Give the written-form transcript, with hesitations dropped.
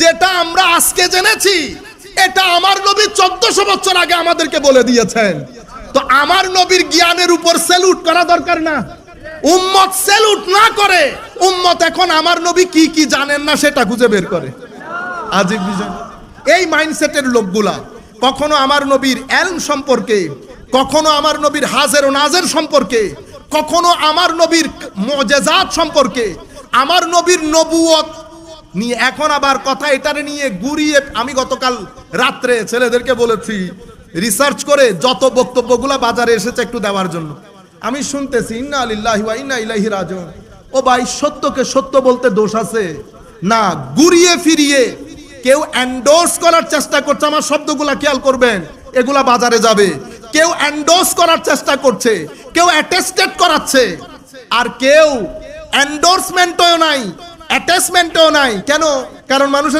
যেটা আমরা আজকে জেনেছি এটা আমার নবী 1400 বছর আগে আমাদেরকে বলে দিয়েছেন। তো আমার নবীর জ্ঞানের উপর স্যালুট করা দরকার না? উম্মত স্যালুট না করে উম্মত এখন আমার নবী কি কি জানেন না সেটা খুঁজে বের করে। আজীব বিষয়। এই মাইন্ডসেটের লোকগুলা কখনো আমার নবীর ইলম সম্পর্কে, কখনো আমার নবীর হাজের ও নাজের সম্পর্কে, কখনো আমার নবীর মুজিজাত সম্পর্কে, আমার নবীর নবুয়ত নিয়ে এখন আবার কথা এটারে নিয়ে ঘুরিয়ে, আমি গতকাল রাত্রে ছেলেদেরকে বলেছি রিসার্চ করে যত বক্তব্যগুলা বাজারে এসেছে একটু দেওয়ার জন্য। আমি শুনতেছি ইন্না লিল্লাহি ওয়া ইন্না ইলাইহি রাজিউন। ও ভাই, সত্যকে সত্য বলতে দোষ আছে না? ঘুরিয়ে ফিরিয়ে কেউ এন্ডোর্স করার চেষ্টা করছে, আমার শব্দগুলা খেয়াল করবেন, এগুলা বাজারে যাবে। কেউ এন্ডোর্স করার চেষ্টা করছে, কেউ অ্যাটেস্টেড করাচ্ছে, আর কেউ এন্ডোর্সমেন্টও নাই, অ্যাটাচমেন্টও নাই। কেন? কারণ মানুষের